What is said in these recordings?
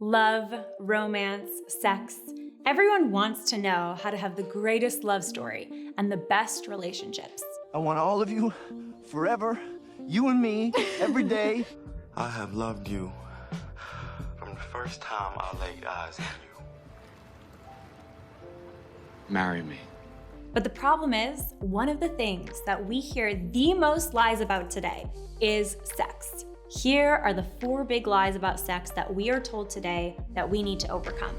Love, romance, sex. Everyone wants to know how to have the greatest love story and the best relationships. I want all of you forever, you and me, every day. I have loved you from the first time I laid eyes on you. Marry me. But the problem is, one of the things that we hear the most lies about today is sex. Here are the 4 big lies about sex that we are told today that we need to overcome.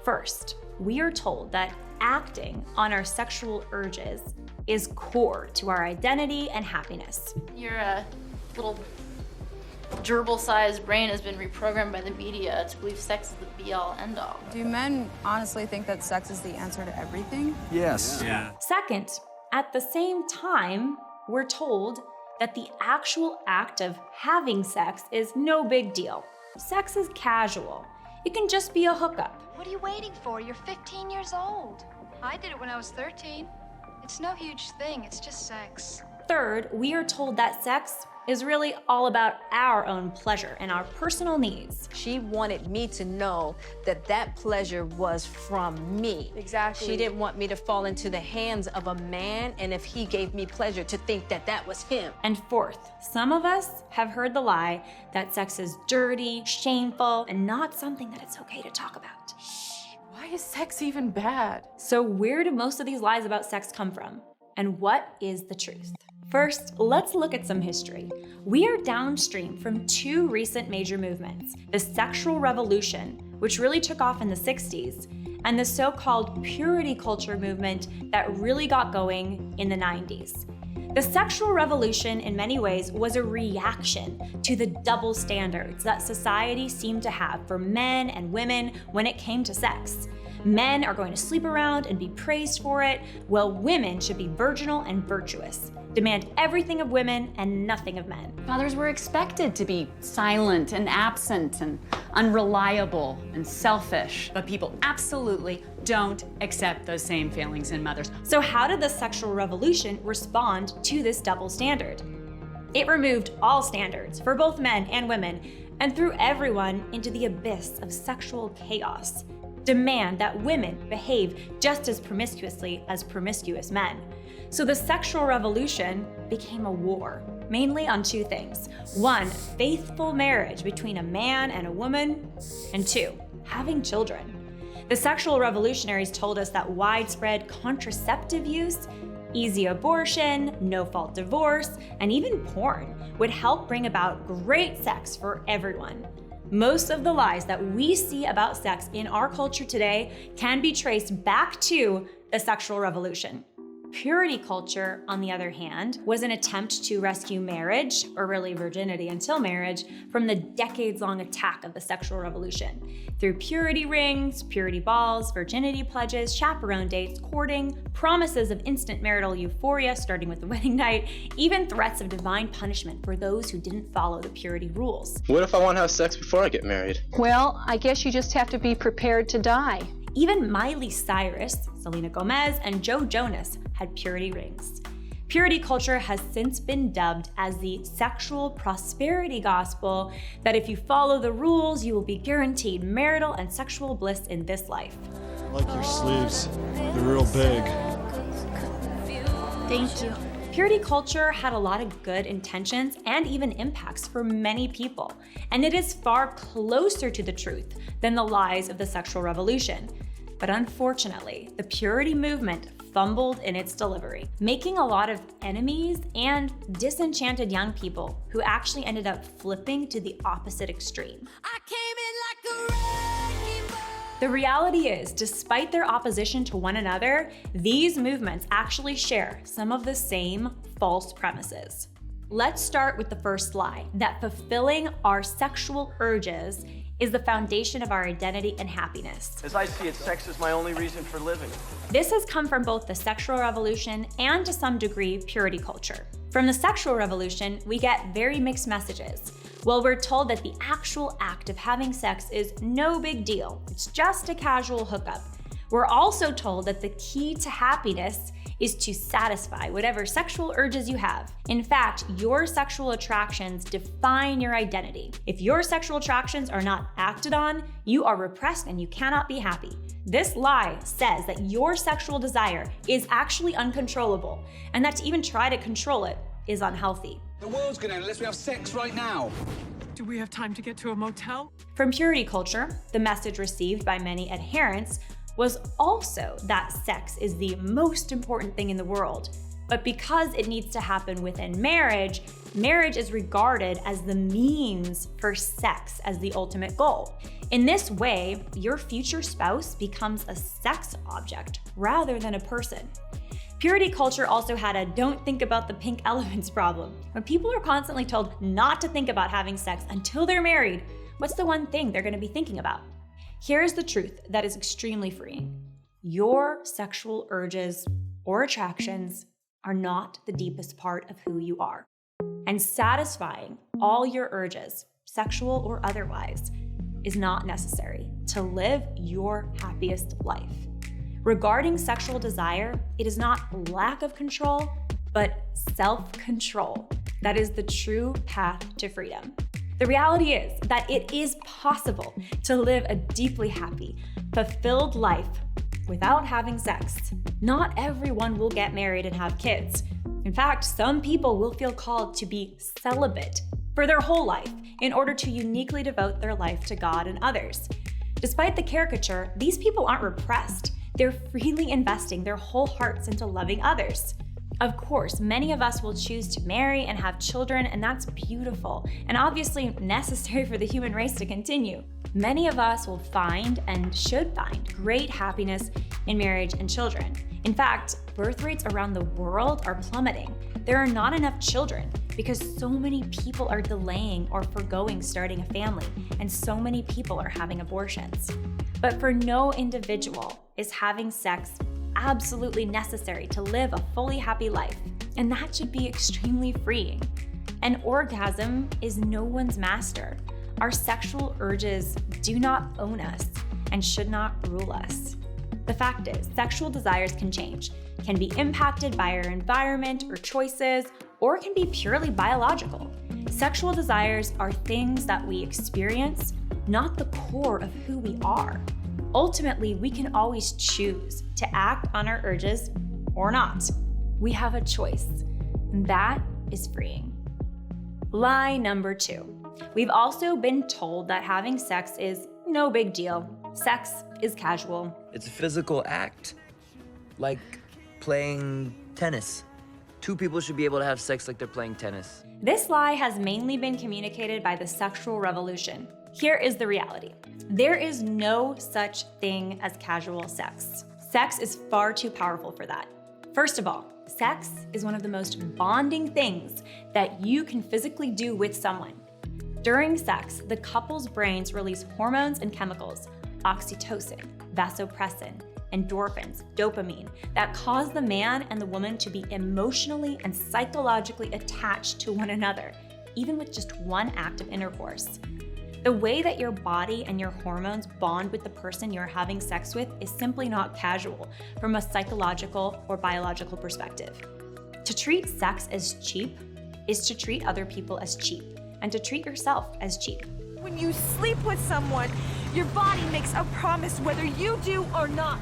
First, we are told that acting on our sexual urges is core to our identity and happiness. Your little gerbil-sized brain has been reprogrammed by the media to believe sex is the be-all, end-all. Do men honestly think that sex is the answer to everything? Yes. Yeah. Second, at the same time, we're told that the actual act of having sex is no big deal. Sex is casual. It can just be a hookup. What are you waiting for? You're 15 years old. I did it when I was 13. It's no huge thing, it's just sex. Third, we are told that sex is really all about our own pleasure and our personal needs. She wanted me to know that that pleasure was from me. Exactly. She didn't want me to fall into the hands of a man, and if he gave me pleasure, to think that that was him. And fourth, some of us have heard the lie that sex is dirty, shameful, and not something that it's okay to talk about. Why is sex even bad? So where do most of these lies about sex come from? And what is the truth? First, let's look at some history. We are downstream from 2 recent major movements, the sexual revolution, which really took off in the 60s, and the so-called purity culture movement that really got going in the 90s. The sexual revolution, in many ways, was a reaction to the double standards that society seemed to have for men and women when it came to sex. Men are going to sleep around and be praised for it, while women should be virginal and virtuous, demand everything of women and nothing of men. Fathers were expected to be silent and absent and unreliable and selfish, but people absolutely don't accept those same feelings in mothers. So how did the sexual revolution respond to this double standard? It removed all standards for both men and women and threw everyone into the abyss of sexual chaos. Demand that women behave just as promiscuously as promiscuous men. So the sexual revolution became a war, mainly on 2 things. 1, faithful marriage between a man and a woman, and 2, having children. The sexual revolutionaries told us that widespread contraceptive use, easy abortion, no-fault divorce, and even porn would help bring about great sex for everyone. Most of the lies that we see about sex in our culture today can be traced back to the sexual revolution. Purity culture, on the other hand, was an attempt to rescue marriage, or really virginity until marriage, from the decades-long attack of the sexual revolution. Through purity rings, purity balls, virginity pledges, chaperone dates, courting, promises of instant marital euphoria starting with the wedding night, even threats of divine punishment for those who didn't follow the purity rules. What if I want to have sex before I get married? Well, I guess you just have to be prepared to die. Even Miley Cyrus, Selena Gomez, and Joe Jonas had purity rings. Purity culture has since been dubbed as the sexual prosperity gospel, that if you follow the rules, you will be guaranteed marital and sexual bliss in this life. I like your sleeves. They're real big. Thank you. Purity culture had a lot of good intentions and even impacts for many people, and it is far closer to the truth than the lies of the sexual revolution. But unfortunately, the purity movement fumbled in its delivery, making a lot of enemies and disenchanted young people who actually ended up flipping to the opposite extreme. The reality is, despite their opposition to one another, these movements actually share some of the same false premises. Let's start with the first lie, that fulfilling our sexual urges is the foundation of our identity and happiness. As I see it, sex is my only reason for living. This has come from both the sexual revolution and, to some degree, purity culture. From the sexual revolution, we get very mixed messages. Well, we're told that the actual act of having sex is no big deal. It's just a casual hookup. We're also told that the key to happiness is to satisfy whatever sexual urges you have. In fact, your sexual attractions define your identity. If your sexual attractions are not acted on, you are repressed and you cannot be happy. This lie says that your sexual desire is actually uncontrollable, and that to even try to control it is unhealthy. The world's gonna end unless we have sex right now. Do we have time to get to a motel? From purity culture, the message received by many adherents was also that sex is the most important thing in the world. But because it needs to happen within marriage, marriage is regarded as the means for sex as the ultimate goal. In this way, your future spouse becomes a sex object rather than a person. Purity culture also had a don't think about the pink elephants problem. When people are constantly told not to think about having sex until they're married, what's the one thing they're going to be thinking about? Here's the truth that is extremely freeing. Your sexual urges or attractions are not the deepest part of who you are. And satisfying all your urges, sexual or otherwise, is not necessary to live your happiest life. Regarding sexual desire, it is not lack of control, but self-control that is the true path to freedom. The reality is that it is possible to live a deeply happy, fulfilled life without having sex. Not everyone will get married and have kids. In fact, some people will feel called to be celibate for their whole life in order to uniquely devote their life to God and others. Despite the caricature, these people aren't repressed. They're freely investing their whole hearts into loving others. Of course, many of us will choose to marry and have children, and that's beautiful and obviously necessary for the human race to continue. Many of us will find and should find great happiness in marriage and children. In fact, birth rates around the world are plummeting. There are not enough children because so many people are delaying or forgoing starting a family, and so many people are having abortions. But for no individual is having sex absolutely necessary to live a fully happy life, and that should be extremely freeing. An orgasm is no one's master. Our sexual urges do not own us and should not rule us. The fact is, sexual desires can change, can be impacted by our environment or choices, or can be purely biological. Sexual desires are things that we experience, not the core of who we are. Ultimately, we can always choose to act on our urges or not. We have a choice, and that is freeing. Lie number 2. We've also been told that having sex is no big deal. Sex is casual. It's a physical act, like playing tennis. Two people should be able to have sex like they're playing tennis. This lie has mainly been communicated by the sexual revolution. Here is the reality. There is no such thing as casual sex. Sex is far too powerful for that. First of all, sex is one of the most bonding things that you can physically do with someone. During sex, the couple's brains release hormones and chemicals, oxytocin, vasopressin, endorphins, dopamine, that cause the man and the woman to be emotionally and psychologically attached to one another, even with just one act of intercourse. The way that your body and your hormones bond with the person you're having sex with is simply not casual from a psychological or biological perspective. To treat sex as cheap is to treat other people as cheap, and to treat yourself as cheap. When you sleep with someone, your body makes a promise whether you do or not.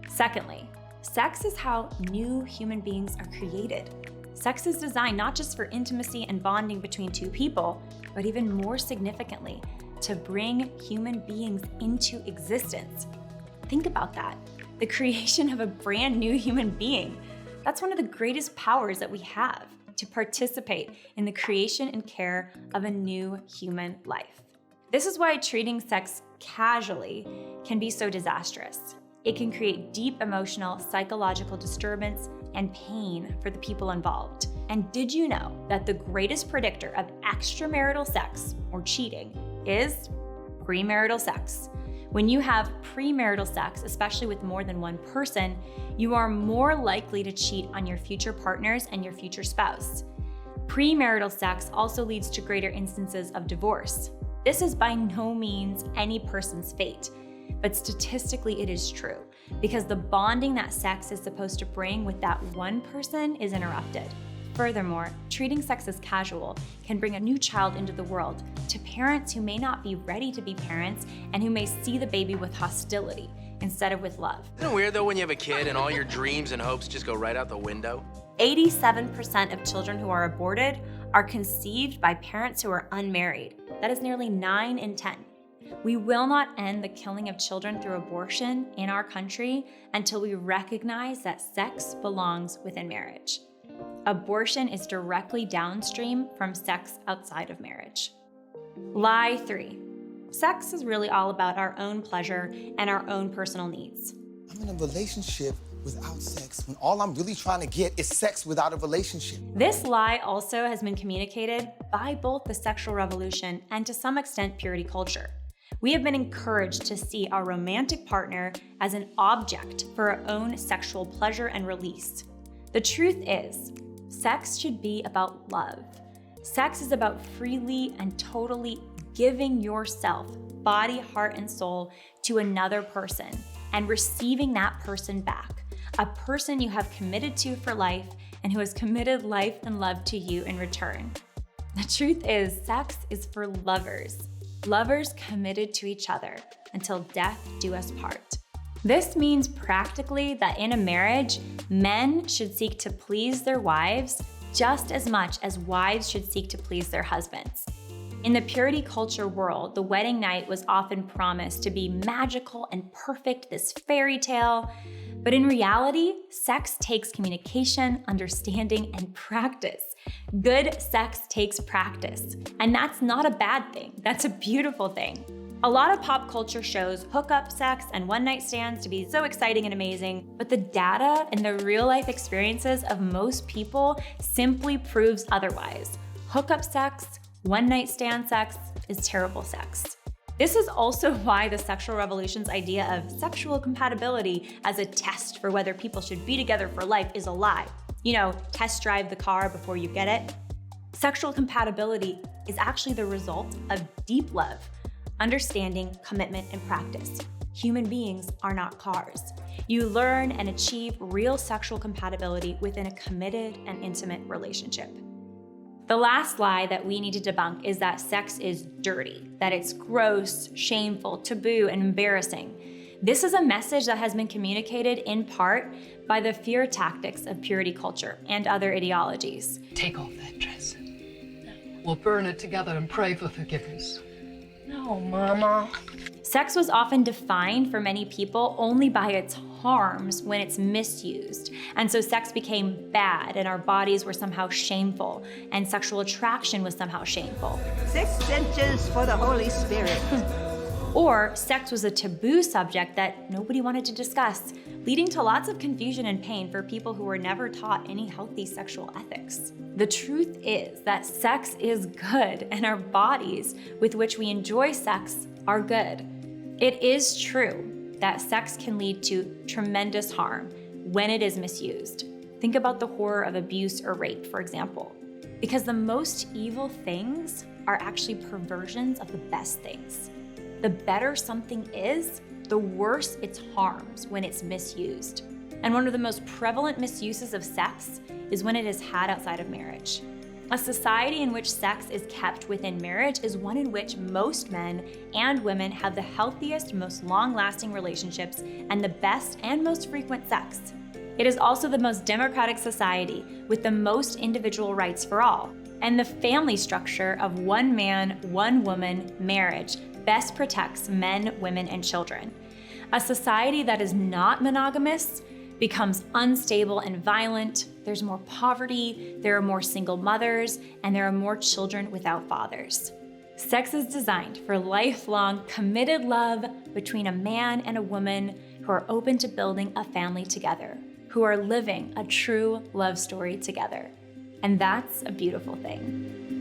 Secondly, sex is how new human beings are created. Sex is designed not just for intimacy and bonding between two people, but even more significantly, to bring human beings into existence. Think about that. The creation of a brand new human being. That's one of the greatest powers that we have, to participate in the creation and care of a new human life. This is why treating sex casually can be so disastrous. It can create deep emotional, psychological disturbance and pain for the people involved. And did you know that the greatest predictor of extramarital sex, or cheating, is premarital sex? When you have premarital sex, especially with more than one person, you are more likely to cheat on your future partners and your future spouse. Premarital sex also leads to greater instances of divorce. This is by no means any person's fate, but statistically it is true. because the bonding that sex is supposed to bring with that one person is interrupted. Furthermore, treating sex as casual can bring a new child into the world to parents who may not be ready to be parents and who may see the baby with hostility instead of with love. Isn't it weird though when you have a kid and all your dreams and hopes just go right out the window? 87% of children who are aborted are conceived by parents who are unmarried. That is nearly 9 in 10. We will not end the killing of children through abortion in our country until we recognize that sex belongs within marriage. Abortion is directly downstream from sex outside of marriage. Lie 3. Sex is really all about our own pleasure and our own personal needs. I'm in a relationship without sex when all I'm really trying to get is sex without a relationship. This lie also has been communicated by both the sexual revolution and to some extent purity culture. We have been encouraged to see our romantic partner as an object for our own sexual pleasure and release. The truth is, sex should be about love. Sex is about freely and totally giving yourself, body, heart, and soul to another person and receiving that person back, a person you have committed to for life and who has committed life and love to you in return. The truth is, sex is for lovers. Lovers committed to each other until death do us part. This means practically that in a marriage, men should seek to please their wives just as much as wives should seek to please their husbands. In the purity culture world, the wedding night was often promised to be magical and perfect, this fairy tale. But in reality, sex takes communication, understanding, and practice. Good sex takes practice. And that's not a bad thing. That's a beautiful thing. A lot of pop culture shows hookup sex and one-night stands to be so exciting and amazing, but the data and the real-life experiences of most people simply proves otherwise. Hookup sex, one-night stand sex is terrible sex. This is also why the sexual revolution's idea of sexual compatibility as a test for whether people should be together for life is a lie. You know, test drive the car before you get it. Sexual compatibility is actually the result of deep love, understanding, commitment, and practice. Human beings are not cars. You learn and achieve real sexual compatibility within a committed and intimate relationship. The last lie that we need to debunk is that sex is dirty, that it's gross, shameful, taboo, and embarrassing. This is a message that has been communicated in part by the fear tactics of purity culture and other ideologies. Take off that dress. We'll burn it together and pray for forgiveness. No, Mama. Sex was often defined for many people only by its harms when it's misused. And so sex became bad and our bodies were somehow shameful and sexual attraction was somehow shameful. 6 inches for the Holy Spirit. Or sex was a taboo subject that nobody wanted to discuss, leading to lots of confusion and pain for people who were never taught any healthy sexual ethics. The truth is that sex is good and our bodies with which we enjoy sex are good. It is true that sex can lead to tremendous harm when it is misused. Think about the horror of abuse or rape, for example. Because the most evil things are actually perversions of the best things. The better something is, the worse its harms when it's misused. And one of the most prevalent misuses of sex is when it is had outside of marriage. A society in which sex is kept within marriage is one in which most men and women have the healthiest, most long-lasting relationships and the best and most frequent sex. It is also the most democratic society with the most individual rights for all. And the family structure of one man, one woman marriage best protects men, women, and children. A society that is not monogamous becomes unstable and violent. There's more poverty, there are more single mothers, and there are more children without fathers. Sex is designed for lifelong, committed love between a man and a woman who are open to building a family together, who are living a true love story together. And that's a beautiful thing.